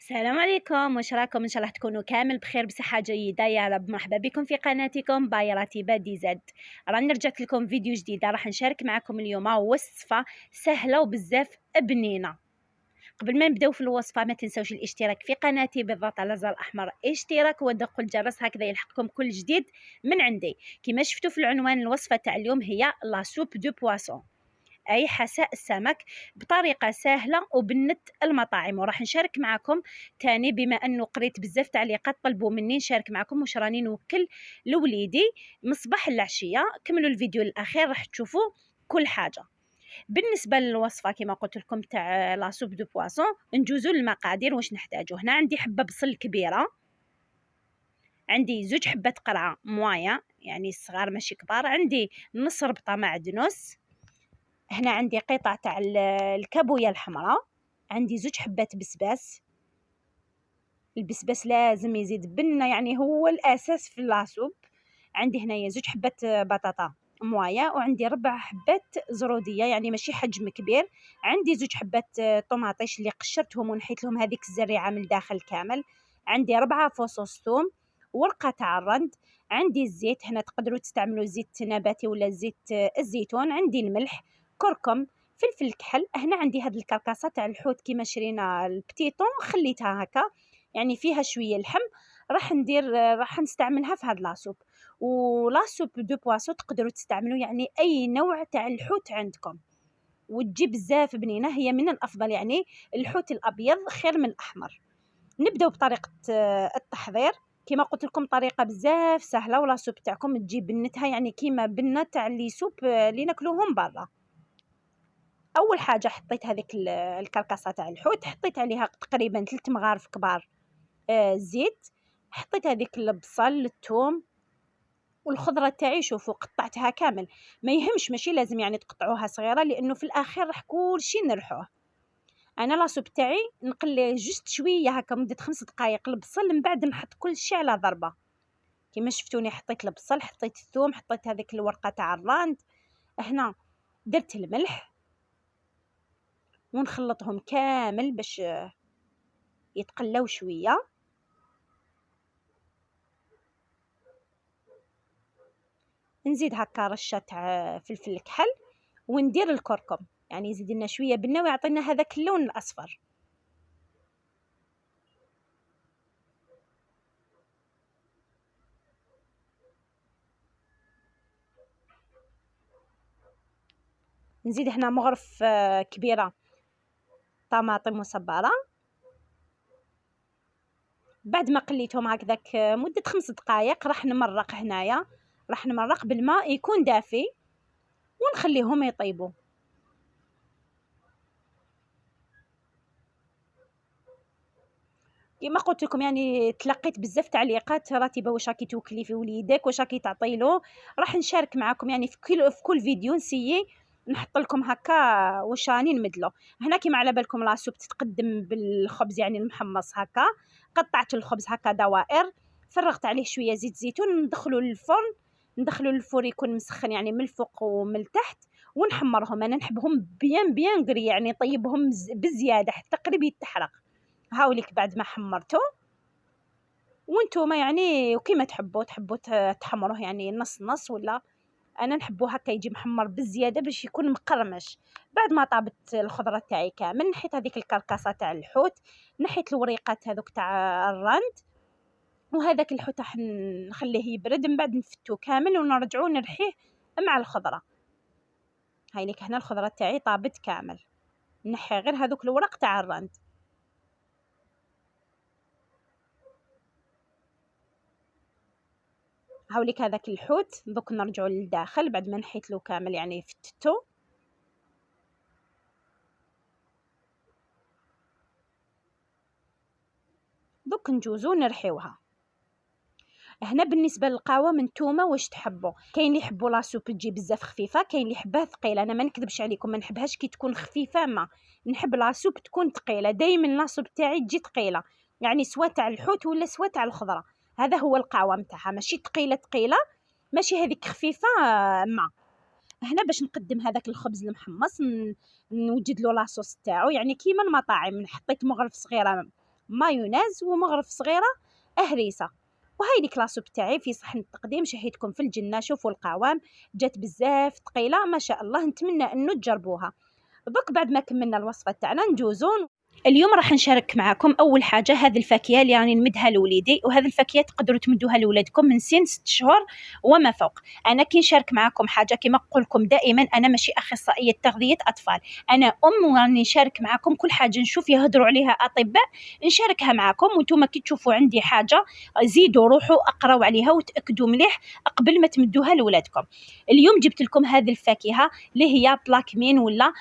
السلام عليكم، واش راكم؟ ان شاء الله تكونوا كامل بخير بصحه جيده. يا رب مرحبا بكم في قناتكم باي راتبه دي زد. راني رجعت لكم فيديو جديده، راح نشارك معكم اليوم وصفه سهله وبزاف بنينه. قبل ما نبداو في الوصفه ما تنسوش الاشتراك في قناتي بالضغط على الزر الاحمر اشتراك ودقوا الجرس، هكذا يلحقكم كل جديد من عندي. كما شفتوا في العنوان، الوصفه تاع اليوم هي لا سوب دو بواسون، أي حساء السمك، بطريقة سهلة وبنت المطاعم. وراح نشارك معكم تاني، بما أنه قريت بزاف تعليقات طلبوا مني نشارك معكم واش راني نوكل لوليدي من صباح العشية. كملوا الفيديو الأخير راح تشوفوا كل حاجة. بالنسبة للوصفة كما قلت لكم تاع لا سوب دو بواسون، نجوزوا للمقادير واش نحتاجو. هنا عندي حبة بصل كبيرة، عندي زوج حبات قرعة موايا يعني صغار ماشي كبار، عندي نص ربطة معدنوس، هنا عندي قطع تاع الكابوية الحمراء، عندي زوج حبات بسباس. البسباس لازم يزيد بنة، يعني هو الأساس في لاصوب. عندي هنايا زوج حبات بطاطا موايا، وعندي 4 حبات زرودية يعني ماشي حجم كبير. عندي زوج حبات طماطيش اللي قشرتهم ونحيت لهم هذيك الزريعة من الداخل كامل. عندي 4 فصوص ثوم، ورقة تاع الرند. عندي الزيت، هنا تقدروا تستعملوا زيت نباتي ولا زيت الزيتون. عندي الملح، كركم، فلفل كحل. هنا عندي هاد الكركاسة تاع الحوت كيما شرينا البتيتون خليتها هكا يعني فيها شويه لحم، راح نستعملها في هاد لاصوب. ولاصوب دو بواسو تقدروا تستعملوا يعني اي نوع تاع الحوت عندكم وتجي بزاف بنينه، هي من الافضل يعني الحوت الابيض خير من الاحمر. نبداو بطريقه التحضير. كما قلت لكم طريقه بزاف سهله، ولاصوب تاعكم تجي بنتها يعني كيما بنه تاع لي سوب اللي ناكلوهم برا. اول حاجه حطيت هذيك الكركاسه تاع الحوت، حطيت عليها تقريبا 3 مغارف كبار زيت. حطيت هذيك البصل الثوم والخضره تاعي، شوفوا قطعتها كامل. ما يهمش ماشي لازم يعني تقطعوها صغيره، لانه في الاخير راح كلشي نرحوه. انا لاصوب تاعي نقليه جست شويه هكا مده 5 دقائق البصل، من بعد نحط كلشي على ضربه. كما شفتوني حطيت البصل، حطيت الثوم، حطيت هذيك الورقه تاع الراند. هنا درت الملح ونخلطهم كامل باش يتقلاو شويه. نزيد هكا رشه تاع فلفل كحل، وندير الكركم يعني يزيد لنا شويه بنه ويعطينا هذاك اللون الاصفر. نزيد هنا مغرف كبيره طماطم مصبره. بعد ما قليتهم هكذاك مده 5 دقائق راح نمرق. هنايا راح نمرق بالماء يكون دافي ونخليهم يطيبوا. كما قلت لكم يعني تلقيت بزاف تعليقات راتبه واش راكي توكلي في وليدك، واش راكي تعطيلو. راح نشارك معكم يعني في كل فيديو نسيي نحط لكم هكا واش راني نمدلو. هنا كيما على بالكم لاصوب تتقدم بالخبز يعني المحمص هكا. قطعت الخبز هكا دوائر، فرغت عليه شويه زيت زيتون، ندخلو للفور يكون مسخن يعني من الفوق ومن التحت، ونحمرهم. انا نحبهم بيان قري يعني طيبهم بزياده حتى قريب يتحرق. هاوليك بعد ما حمرته، وانتم يعني وكيما تحبوا تحمروه يعني نص نص، ولا انا نحبه هكا يجي محمر بزياده باش يكون مقرمش. بعد ما طابت الخضره تاعي كامل، نحيت هذيك الكركاسه تاع الحوت، نحيت الوريقات هذوك تاع الرند، وهذاك الحوت راح نخليه يبرد، من بعد نفتو كامل ونرجعو نرحيه مع الخضره. هاي ليك هنا الخضره تاعي طابت كامل، نحي غير هذوك الورق تاع الرند. هاوليك هذاك الحوت دوك نرجعو للداخل بعد ما نحيت له كامل يعني فتتو. دوك نجوزو نرحيوها. هنا بالنسبه للقوام نتوما واش تحبوا، كاين اللي يحبوا لاصوب تجي بزاف خفيفه، كاين اللي يحبها ثقيله. انا ما نكذبش عليكم ما نحبهاش كي تكون خفيفه، ما نحب لاصوب تكون ثقيله. دائما لاصوب تاعي تجي ثقيله يعني سواء تاع الحوت ولا سواء تاع الخضره. هذا هو القوام تاعها، ماشي ثقيله ماشي هذيك خفيفه. ما هنا باش نقدم هذاك الخبز المحمص نوجد له لاصوص تاعو يعني كيما المطاعم. حطيت مغرف صغيره مايونيز ومغرف صغيره هريسه. وهاي الكلاسوب تاعي في صحن التقديم، شهيتكم في الجنه. شوفوا القوام، جات بزاف ثقيله ما شاء الله، نتمنى انه تجربوها. دوك بعد ما كملنا الوصفه تاعنا ندوزو. اليوم راح نشارك معكم اول حاجه هذه الفاكهه اللي راني نمدها لوليدي، وهذه الفاكهه تقدروا تمدوها لولادكم من سن 6 شهور وما فوق. انا كي نشارك معكم حاجه كما نقول لكم دائما، انا ماشي اخصائيه تغذيه اطفال، انا وراني نشارك معكم كل حاجه نشوف يهضروا عليها اطباء نشاركها معكم. وانتم كي تشوفوا عندي حاجه زيدوا روحوا اقراوا عليها وتاكدوا مليح قبل ما تمدوها لولادكم. اليوم جبت لكم هذه الفاكهه اللي هي بلاكمين ولا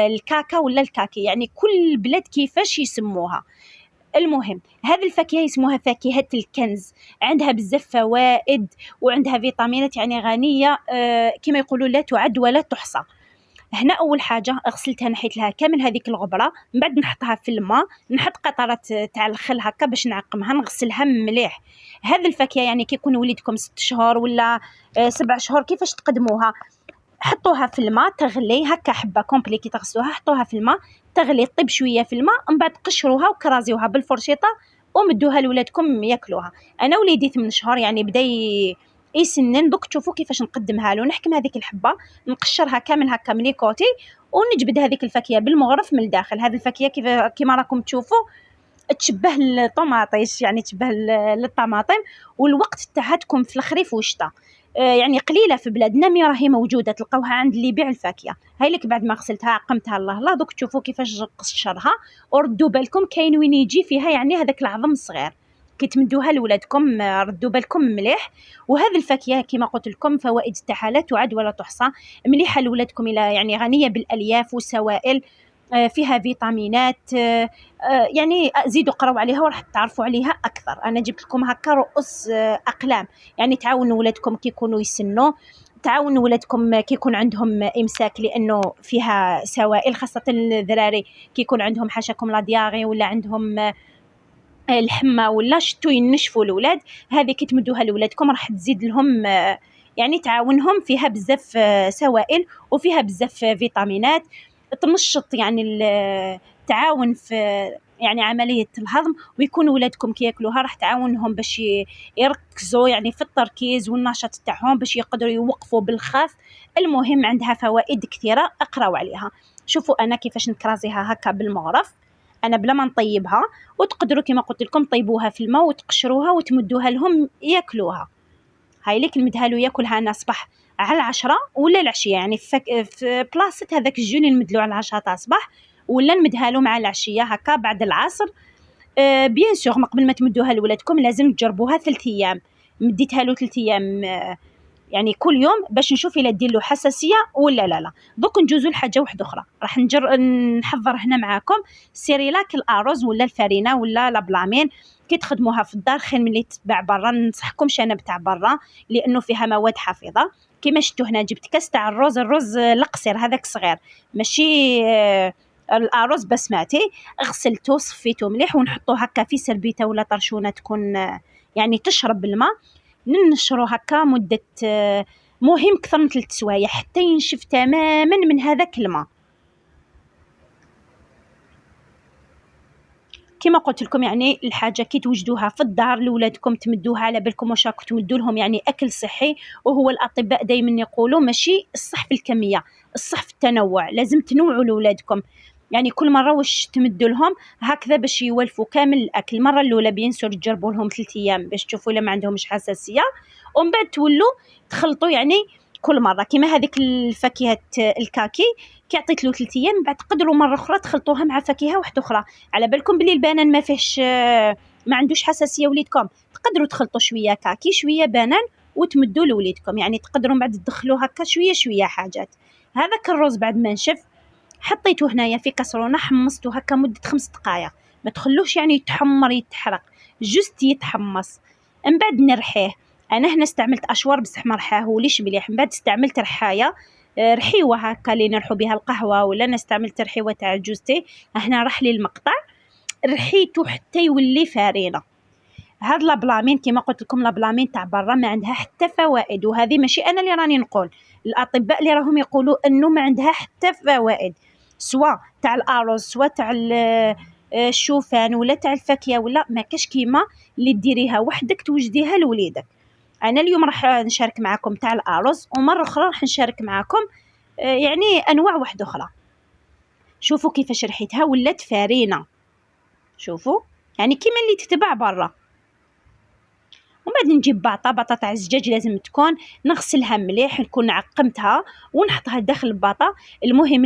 الكاكا ولا الكاكي، يعني كل بلاد كيفاش يسموها. المهم هذه الفاكهه يسموها فاكهه الكنز، عندها بزاف فوائد وعندها فيتامينات، يعني غنيه كما يقولوا لا تعد ولا تحصى. هنا اول حاجه غسلتها نحيت لها كامل هذيك الغبره، من بعد نحطها في الماء، نحط قطرات تاع الخل هكا باش نعقمها، نغسلها مليح. هذه الفاكهه يعني كي يكون وليدكم 6 شهور ولا 7 شهور كيفاش تقدموها، حطوها في الماء تغلي هكا حبه كومبلي، كي تغسلوها حطوها في الماء تغلي، طيب شويه في الماء، من بعد قشروها وكرازيوها بالفرشيطه ومدوها لولادكم ياكلوها. انا وليدي 8 شهور يعني بدا يسنن، دوك تشوفوا كيفاش نقدمها له. نحكم هذيك الحبه نقشرها كامل هكا من كوتي ونجبد هذيك الفاكهه بالمغرف من الداخل. هذه الفاكهه كيما راكم تشوفوا تشبه الطماطيش، يعني تشبه للطماطم، والوقت تاعها تكون في الخريف والشتاء. يعني قليله في بلادنا مي راهي موجوده، تلقاوها عند اللي يبيع الفاكهه. هاي لك بعد ما غسلتها عقمتها الله دوك تشوفوا كيفاش قشرها، وردوا بالكم كاين وين يجي فيها يعني هذاك العظم الصغير، كي تمدوها لولادكم ردوا بالكم مليح. وهذه الفاكهه كما قلت لكم فوائد تاعها لا تعد ولا تحصى، مليحه لولادكم، الى يعني غنيه بالالياف والسوائل، فيها فيتامينات، يعني زيدوا قراو عليها وراح تعرفوا عليها اكثر. انا جبت لكم هكا رؤوس اقلام، يعني تعاونوا ولادكم كي يكونوا يسنوا، تعاونوا ولادكم كي يكون عندهم امساك لانه فيها سوائل، خاصه الذراري كي يكون عندهم حاشاكم لا دياغي ولا عندهم الحمى ولا شتو ينشفوا الاولاد، هذه كي تمدوها لولادكم راح تزيد لهم يعني تعاونهم، فيها بزاف سوائل وفيها بزاف فيتامينات، تنشط يعني التعاون في يعني عملية الهضم، ويكون ولادكم كي ياكلوها راح تعاونهم باش يركزوا يعني في التركيز والنشاط تاعهم، باش يقدروا يوقفوا بالخاف. المهم عندها فوائد كثيرة، اقراوا عليها. شوفوا انا كيفاش نكرازيها هكا بالمغرف، انا بلا ما نطيبها، وتقدروا كما قلت لكم طيبوها في الماء وتقشروها وتمدوها لهم ياكلوها. هاي ليك نمدها له ياكلها انا صباح على 10 ولا العشيه، يعني في بلاصه هذاك الجون نمدلو على 10 تاع الصباح، ولا نمدها له مع العشيه هكا بعد العصر. بيان سور ما قبل ما تمدوها لولادكم لازم تجربوها 3 ايام. مديتها له 3 ايام يعني كل يوم باش نشوف الا دير له حساسيه ولا لا. دوك نجوزو لحاجه واحده اخرى، راح نحضر هنا معاكم سيريلاك الارز ولا الفارينه ولا لابلامين. كي تخدموها في الدار خير من اللي تتباع برا، ننصحكمش انا بتاع برا لانه فيها مواد حافظه. كيما شفتوا هنا جبت كاس تاع الرز القصير هذاك صغير، ماشي الارز بسماتي، غسلته صفيته مليح ونحطوه هكا في سربيته ولا طرشونه تكون يعني تشرب الماء، ننشرو هكا مده مهم اكثر من 3 سوايع حتى ينشف تماما من هذاك الماء. كما قلت لكم يعني الحاجه كي توجدوها في الدار لولادكم تمدوها على بالكم واش راكم تمدوا لهم، يعني اكل صحي. وهو الاطباء دائما يقولوا ماشي الصح في الكميه، الصح في التنوع، لازم تنوعوا لولادكم، يعني كل مره واش تمدوا لهم هكذا باش يولفوا كامل الاكل. المره الاولى بينسوا تجربوا لهم 3 ايام باش تشوفوا الا ما عندهمش حساسيه، ومن بعد تولوا تخلطوا يعني كل مره. كيما هذيك الفاكهه الكاكي كي عطيت له 3 ايام بعد تقدروا مره اخرى تخلطوها مع فاكهه واحده اخرى. على بالكم بلي البنان ما فيهش ما عندوش حساسيه وليدكم، تقدروا تخلطوا شويه كاكي شويه بنان وتمدوا لوليدكم، يعني تقدروا بعد تدخلوا هكا شويه شويه حاجات. هذاك الرز بعد ما نشف حطيته هنايا في كاسرونه، حمصته هكا مده 5 دقائق، ما تخلوش يعني يتحمر يتحرق، جست يتحمص. من بعد نرحيه، انا هنا استعملت اشوار بصح ما رحاهوليش مليح. من بعد استعملت رحايه رحيوه هكا اللي نرحو بها القهوه، ولا انا استعملت رحيوه تاع الجوزتي. هنا راح لي المقطع رحيته حتى يولي فارينه. هاد لابلامين كما قلت لكم لابلامين تاع برا ما عندها حتى فوائد، وهذه ماشي انا اللي راني نقول، الاطباء اللي راهم يقولوا انه ما عندها حتى فوائد، سواء تاع الارز سواء تاع الشوفان ولا تاع الفاكهه ولا ما كاش كيما اللي ديريها وحدك توجديها لوليدك. انا اليوم راح نشارك معكم تاع الارز، ومره اخرى راح نشارك معكم يعني انواع واحده اخرى. شوفوا كيفاش ريحتها ولات فارينه، شوفوا يعني كيما اللي تتباع برا. ومن بعد نجيب باطا تاع الزجاج، لازم تكون نغسلها مليح، نكون عقمتها ونحطها داخل الباطا. المهم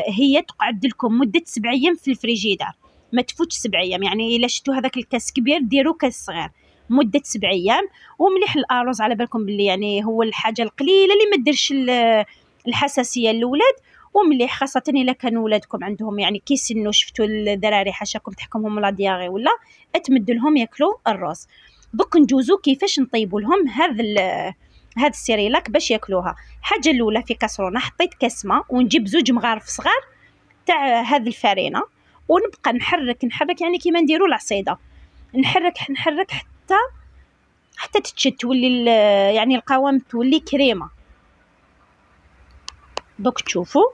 هي تقعد لكم مده 7 ايام في الفريجيدار، ما تفوتش 7 ايام. يعني الا شفتوا هذاك الكاس كبير ديروا كاس صغير مده 7 ايام. ومليح الارز على بالكم بلي يعني هو الحاجه القليله اللي ما ديرش الحساسيه للولاد. ومليح خاصه الا كانوا ولادكم عندهم يعني كيسنوا، شفتوا الدراري حاشاكم تحكمهم لا دياغي ولا اتمد لهم ياكلوا الرز. دوك ندوزو كيفاش نطيبوا لهم هذا السيريلاك باش ياكلوها. حاجه الاولى في كاسرونه حطيت كاس ماء، ونجيب 2 مغارف صغار تاع هذه الفارينه، ونبقى نحرك يعني كيما نديروا العصيده. نحرك حتى تتشد، تولي يعني القوام تولي كريمه. دوك تشوفوا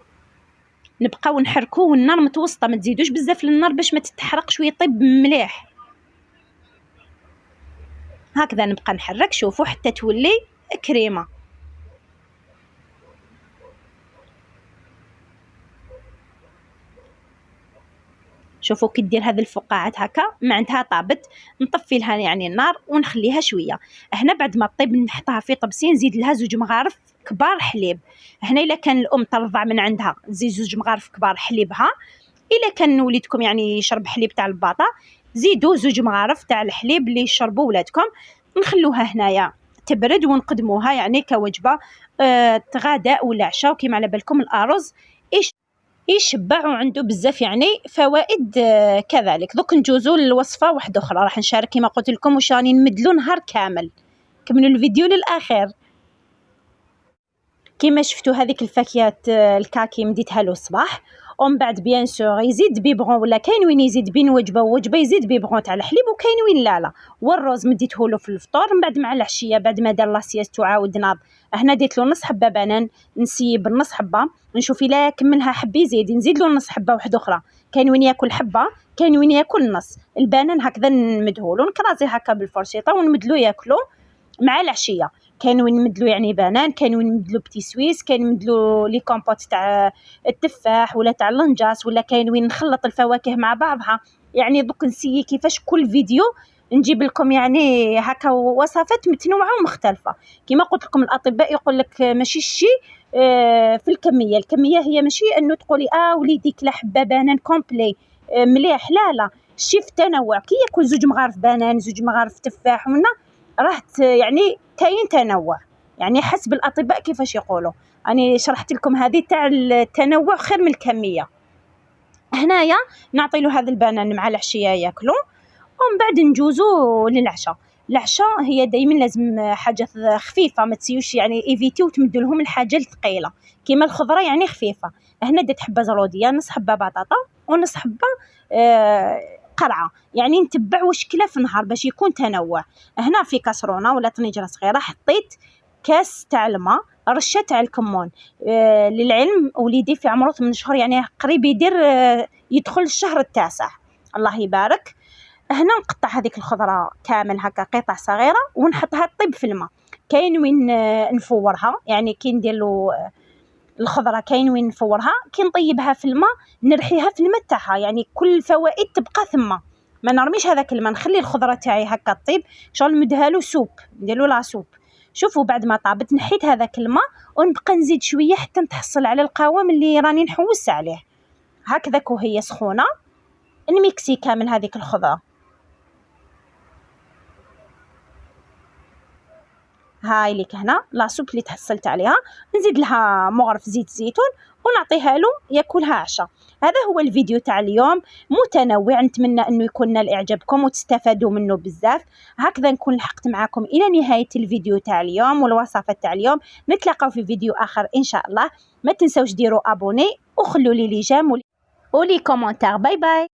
نبقاو نحركوه والنار متوسطه، ما تزيدوش بزاف للنار باش ما تتحرقش ويطيب مليح. هكذا نبقى نحرك، شوفوا حتى تولي كريمه. شوفوا كي دير هذه الفقاعات هكا ما عندها طابت، نطفي لها يعني النار ونخليها شويه. هنا بعد ما طيب نحطها في طبسين، نزيد لها 2 مغارف كبار حليب. هنا الا كان الام ترضع من عندها زيد 2 مغارف كبار حليبها. الا كان وليدكم يعني يشرب حليب تاع الباطا زيدوا 2 مغارف تاع الحليب اللي يشربوا ولادكم. نخلوها هنايا تبرد ونقدموها يعني كوجبه غداء ولا عشاء. وكيما على بالكم الارز يشبع وعنده بزاف يعني فوائد كذلك. دوك نجوزوا للوصفه واحده اخرى راح نشارك كما قلت لكم، واش راني نمدلو نهار كامل. كملوا الفيديو للاخر. كما شفتوا هذيك الفاكهه الكاكي مديتها له الصباح، ومن بعد بيان سور يزيد بيبغون، ولا كاين وين يزيد بين وجبه ووجبه يزيد بيبغون تاع الحليب، وكاين وين لا. والرز مديته له في الفطور. من بعد مع العشيه بعد ما دار لاسياست وعاود ناض، هنا ديت له نص حبه بنان، نسيب نص حبه نشوف الا كملها حب يزيد نزيد له نص حبه واحده اخرى. كاين وين ياكل حبه كاين وين ياكل نص البنان. هكذا نمدهولو نكرازي هكا بالفرشيطه ونمدلو ياكلو مع العشيه. كاين وين نمدلو يعني بنان، كاين وين نمدلو بتي سويس، كاين نمدلو لي كومبوت تاع التفاح ولا تاع اللنجاس، ولا كاين وين نخلط الفواكه مع بعضها. يعني دوك نسيي كيفاش كل فيديو نجيب لكم يعني هكا وصفات متنوعه ومختلفه. كما قلت لكم الاطباء يقول لك ماشي الشيء في الكميه هي ماشي انه تقولي وليدي كلا حبه بنان كومبلي مليح، لا الشيء في التنوع. كي ياكل 2 مغارف بنان 2 مغارف تفاح ومنا راح يعني كاين تنوع، يعني حسب الاطباء كيفاش يقولوا. يعني شرحت لكم هذه تاع التنوع خير من الكميه. هنايا نعطي له هذا البنان مع العشيه ياكلوا، ومن بعد نجوزو للعشاء. العشاء هي دائما لازم حاجه خفيفه، ما تسيوش يعني ايفيتي وتمدوا لهم الحاجه الثقيله. كيما الخضره يعني خفيفه. هنا درت حبه زروديه، نص حبه بطاطا، ونص حبه قرعه. يعني نتبع واش كلا في النهار باش يكون تنوع. هنا في كاسرونه ولا طنجره صغيره حطيت كاس تاع الماء، رشه تاع الكمون. للعلم وليدي في عمره 8 شهور، يعني قريب يدير يدخل الشهر التاسع، الله يبارك. هنا نقطع هذيك الخضره كامل هكا قطع صغيره ونحطها طيب في الماء. كاين وين نفورها، يعني كي ندير له الخضره كاين وين نفورها. كي نطيبها في الماء نرحيها في الماء تاعها، يعني كل الفوائد تبقى ثم، ما نرميش هذاك الماء، نخلي الخضره تاعي هكا طيب شغل نديرها له سوب، ندير له لا سوب. شوفوا بعد ما طابت نحيت هذاك الماء ونبقى نزيد شويه حتى نتحصل على القوام اللي راني نحوس عليه. هكذاك وهي سخونه نميكسي كامل هذيك الخضره. هاي ليك هنا لاصوب اللي تحصلت عليها، نزيد لها مغرف زيت زيتون ونعطيها له ياكلها عشاء. هذا هو الفيديو تاع اليوم متنوع، نتمنى انه يكون نال اعجابكم وتستفادوا منه بزاف. هكذا نكون لحقت معكم الى نهايه الفيديو تاع اليوم والوصفه تاع اليوم. نتلاقاو في فيديو اخر ان شاء الله. ما تنسوش ديروا ابوني وخلوا لي جيم ولي كومونتير. باي باي.